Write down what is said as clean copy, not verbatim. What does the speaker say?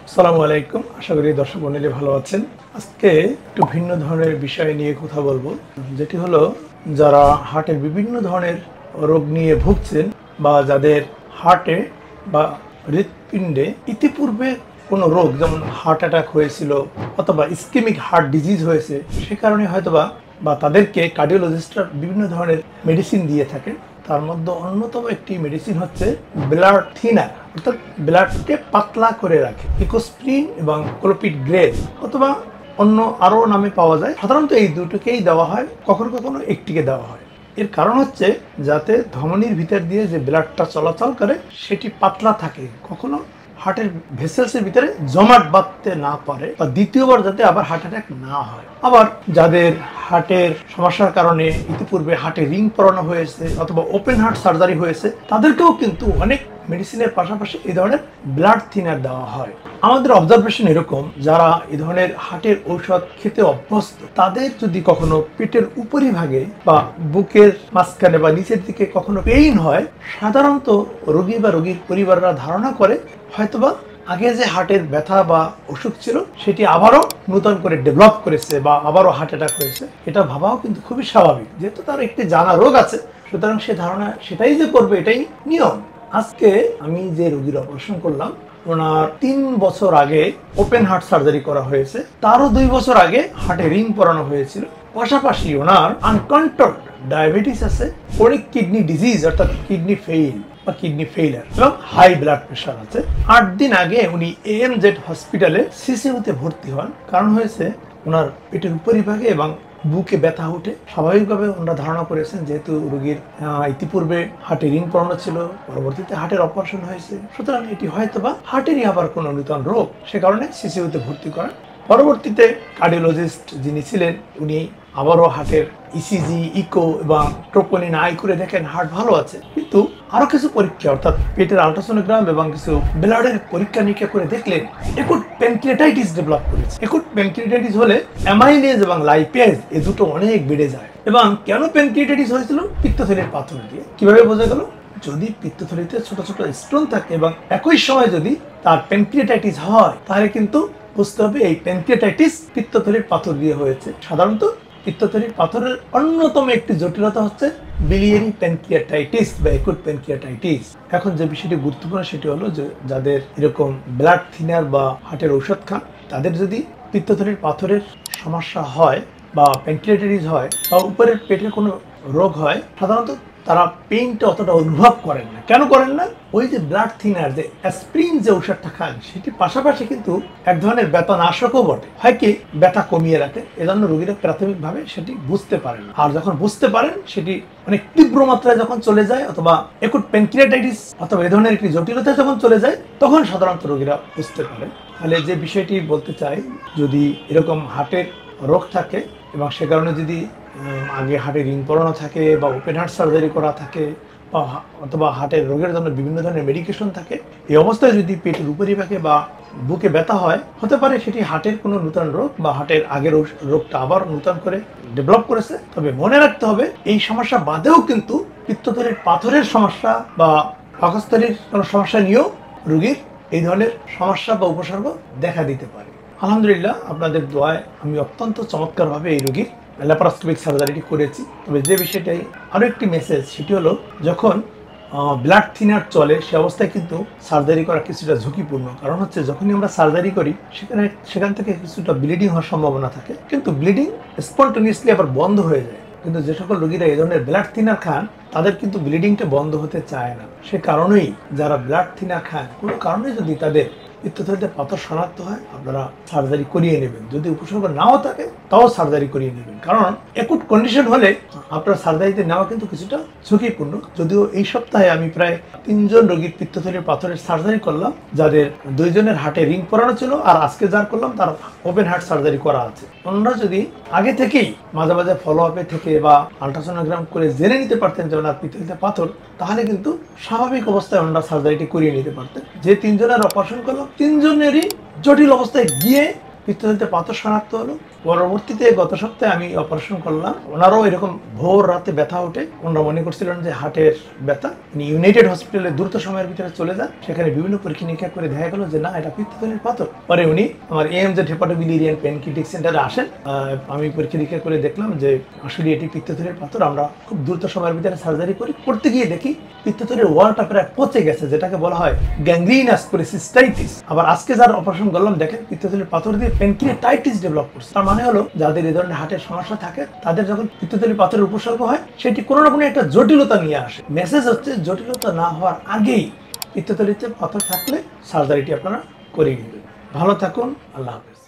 আসসালামু আলাইকুম। আশা করি দর্শক মণ্ডলী ভালো আছেন। আজকে একটু ভিন্ন ধরনের বিষয় নিয়ে কথা বলবো, যেটি হলো যারা হার্টের বিভিন্ন ধরনের রোগ নিয়ে ভুগছেন বা যাদের হার্টে বা হৃৎপিণ্ডে ইতিপূর্বে কোনো রোগ যেমন হার্ট অ্যাটাক হয়েছিল অথবা ইসকেমিক হার্ট ডিজিজ হয়েছে, সে কারণে হয়তোবা বা তাদেরকে কার্ডিওলজিস্টরা বিভিন্ন ধরনের মেডিসিন দিয়ে থাকেন। তার মধ্যে অন্যতম একটি মেডিসিন হচ্ছে ব্লাড থিনার, অর্থাৎ ব্লাডকে পাতলা করে রাখে। ইকোস্প্রিন এবং ক্লোপিড গ্রেড অথবা অন্য আরও নামে পাওয়া যায়। সাধারণত এই দুটোকেই দেওয়া হয়, কখনো কখনো একটিকে দেওয়া হয়। এর কারণ হচ্ছে যাতে ধমনীর ভিতর দিয়ে যে ব্লাডটা চলাচল করে সেটি পাতলা থাকে, কখনো হার্টের ভেসেলসের ভিতরে জমাট বাঁধতে না পারে, বা দ্বিতীয়বার যাতে আবার হার্ট অ্যাটাক না হয়। আবার যাদের হার্টের সমস্যার কারণে ইতিপূর্বে হার্টে রিং পরানো হয়েছে অথবা ওপেন হার্ট সার্জারি হয়েছে, তাদেরকেও কিন্তু অনেক মেডিসিনের পাশাপাশি এই ধরনের ব্লাড থিনার দেওয়া হয়। আমাদের অবজারভেশন এরকম, যারা এই ধরনের হার্টের ঔষধ খেতে অভ্যস্ত, তাদের যদি কখনো পেটের উপরিভাগে বা বুকের মাঝখানে বা নিচের দিকে কখনো পেইন হয়, সাধারণত রোগী বা রোগীর পরিবাররা ধারণা করে হয়তোবা আগে যে হার্টের ব্যথা বা অসুখ ছিল সেটি আবারও নতুন করে ডেভেলপ করেছে বা আবারও হার্ট অ্যাটাক হয়েছে। এটা ভাবাও কিন্তু খুবই স্বাভাবিক, যেহেতু তার একটি জানা রোগ আছে, সুতরাং সে ধারণা সেটাই যে করবে এটাই নিয়ম। আজকে আমি যে রোগীর অপারেশন করলাম, ওনার 3 বছর আগে ওপেন হার্ট সার্জারি করা হয়েছে, তারও 2 বছর আগে হার্টে রিং পরানো হয়েছিল। পাশাপাশি ওনার আনকন্ট্রোলড ডায়াবেটিস আছে, ক্রনিক কিডনি ডিজিজ অর্থাৎ কিডনি ফেইল বা কিডনি ফেইলার এবং হাই ব্লাড প্রেশার আছে। 8 দিন আগে উনি AMZ হসপিটালে সিসিউতে ভর্তি হন। কারণ হয়েছে ওনার পেটের উপরিভাগে এবং বুকে ব্যথা উঠে। স্বাভাবিকভাবে ওনারা ধারণা করেছেন যেহেতু রোগীর ইতিপূর্বে হার্টে রিং পরানো ছিল, পরবর্তীতে হার্টের অপারেশন হয়েছে, সুতরাং এটি হয়তোবা হার্টেরই আবার কোনো নূতন রোগ, সে কারণে সিসিউতে ভর্তি করেন। পরবর্তীতে কার্ডিওলজিস্ট যিনি ছিলেন উনি আবারও হার্টের ইসিজি, ইকো এবং ট্রোপোনিন আই করে দেখেন হার্ট ভালো আছে, কিন্তু আরো কিছু পরীক্ষা অর্থাৎ পেটের আল্ট্রাসোনোগ্রাম এবং কিছু ব্লাডের পরীক্ষা নিরীক্ষা করে দেখলেন একুট প্যানক্রিয়াটাইটিস ডেভেলপ করেছে। একুট প্যানক্রিয়াটাইটিস হলে অ্যামাইলেজ এবং লাইপেজ এই দুটো অনেক বেড়ে যায়। এবং কেন প্যানক্রিয়াটাইটিস হয়েছিল? পিত্তথলির পাথর দিয়ে। কিভাবে বোঝা গেল? যদি পিত্তথলিতে ছোট ছোট স্টোন থাকে এবং একই সময় যদি তার প্যানক্রিয়াটাইটিস হয়, তাহলে কিন্তু বুঝতে হবে এই প্যানক্রিয়াটাইটিস পিত্তথলির পাথর দিয়ে হয়েছে। সাধারণত পিত্তথলির পাথরের অন্যতম একটি জটিলতা হচ্ছে বিলিয়ারি প্যানক্রিয়াটাইটিস বা একুট প্যানক্রিয়াটাইটিস। এখন যে বিষয়টি গুরুত্বপূর্ণ সেটি হলো যে যাদের এরকম ব্লাড থিনার বা হার্টের ঔষধ খান, তাদের যদি পিত্তথলির পাথরের সমস্যা হয় বা প্যানক্রিয়াটাইটিস হয় বা উপরের পেটের কোনো রোগ হয়, সাধারণত তারা পেইনটা অতটা অনুভব করেন না। কেন করেন না? ওই যে ব্লাড থিনার যে অ্যাসপ্রিন যে ঔষধটা খান, সেটি পাশাপাশি কিন্তু এক ধরনের ব্যথানাশকও বটে, হয় কি ব্যথা কমিয়ে রাখে। এজন্য রোগীরা প্রাথমিকভাবে সেটি বুঝতে পারেন না। আর যখন বুঝতে পারেন সেটি অনেক তীব্র মাত্রায় যখন চলে যায় অথবা একুট প্যানক্রিয়াটাইটিস অথবা এ ধরনের একটি জটিলতা যখন চলে যায়, তখন সাধারণত রোগীরা বুঝতে পারেন। তাহলে যে বিষয়টি বলতে চাই, যদি এরকম হার্টের রোগ থাকে এবং সে কারণে যদি আগে হার্টে রিং পরানো থাকে বা ওপেন হার্ট সার্জারি করা থাকে বা অথবা হার্টের রোগের জন্য বিভিন্ন ধরনের মেডিকেশন থাকে, এই অবস্থায় যদি পেটের উপরিভাগে বা বুকে ব্যথা হয়, হতে পারে সেটি হার্টের কোনো নূতন রোগ বা হার্টের আগের রোগটা আবার নূতন করে ডেভেলপ করেছে। তবে মনে রাখতে হবে এই সমস্যা বাদেও কিন্তু পিত্তথলির পাথরের সমস্যা বা পাকস্থলীর কোনো সমস্যা নিয়েও রোগীর এই ধরনের সমস্যা বা উপসর্গ দেখা দিতে পারে। আলহামদুলিল্লাহ, আপনাদের দোয়ায় আমি অত্যন্ত চমৎকারভাবে এই রোগীর ল্যাপারোস্কোপিক সার্জারিটি করেছি। তবে যে বিষয়টাই আরও একটি মেসেজ, সেটি হলো যখন ব্লাড থিনার চলে সে অবস্থায় কিন্তু সার্জারি করা কিছুটা ঝুঁকিপূর্ণ। কারণ হচ্ছে যখনই আমরা সার্জারি করি সেখান থেকে কিছুটা ব্লিডিং হওয়ার সম্ভাবনা থাকে, কিন্তু ব্লিডিং স্পন্টেনিয়াসলি আবার বন্ধ হয়ে যায়। কিন্তু যে সকল রোগীরা এই ধরনের ব্লাড থিনার খান, তাদের কিন্তু ব্লিডিংটা বন্ধ হতে চায় না। সে কারণেই যারা ব্লাড থিনার খান, কোনো কারণে যদি তাদের পিত্তথলিতে পাথর শনাক্ত হয়, আপনারা সার্জারি করিয়ে নেবেন। যদি উপসর্গ নাও থাকে তাও সার্জারি করিয়ে নেবেন, কারণ একুট কন্ডিশন হলে আপনার সার্জারিতে নেওয়া কিন্তু কিছুটা ঝুঁকিপূর্ণ। যদিও এই সপ্তাহে আমি প্রায় 3 জন রোগীর পিত্তথলির পাথরের সার্জারি করলাম, যাদের 2 জনের হার্টে রিং পরানো ছিল, আর আজকে যার করলাম তার ওপেন হার্ট সার্জারি করা আছে। অন্যরা যদি আগে থেকেই মাঝে মাঝে ফলো আপে থেকে বা আল্ট্রাসোনোগ্রাম করে জেনে নিতে পারতেন যে ওনার পিত্তথলিতে পাথর, তাহলে কিন্তু স্বাভাবিক অবস্থায় ওনারা সার্জারিটি করিয়ে নিতে পারতেন। যে 3 জনের অপারেশন করলাম, 3 জনেরই জটিল অবস্থায় গিয়ে পিত্তথলিতে পাথর শনাক্ত হলো, পরবর্তীতে গত সপ্তাহে আমি অপারেশন করলাম, ওনারাও এরকম ভোর রাতে ব্যথা ওঠে, ওনারা মনে করছিলেন যে হার্টের ব্যথা। উনি ইউনাইটেড হসপিটালে দ্রুত সময়ের ভিতরে চলে যান, সেখানে বিভিন্ন পরীক্ষা নিরীক্ষা করে দেখা গেল যে না, এটা পিত্তথলির পাথর। পরে উনি আমার AMZ হেপাটোবিলিয়ারি পেনকিটিক সেন্টারে আসেন, আমি পরীক্ষা নিরীক্ষা করে দেখলাম যে আসলে এটি পিত্তথলির পাথর। আমরা খুব দ্রুত সময়ের ভিতরে সার্জারি করি, করতে গিয়ে দেখি পিত্তথলির ওয়ালটা প্রায় পচে গেছে, যেটাকে বলা হয় গ্যাংগ্রিনাস পলিসিস্টাইটিস। আবার আজকে যার অপারেশন করলাম দেখেন পিত্তথলির পাথর দিয়ে পেনক্রিয়াটাইটিস ডেভেলপ করছে। তার মানে হলো যাদের এই ধরনের হার্টের সমস্যা থাকে তাদের যখন পিত্তথলির পাথরের উপসর্গ হয় সেটি কোনো না কোনো একটা জটিলতা নিয়ে আসে। মেসেজ হচ্ছে জটিলতা না হওয়ার আগেই পিত্তথলিতে পাথর থাকলে সার্জারিটি আপনারা করিয়ে নেবেন। ভালো থাকুন, আল্লাহ হাফেজ।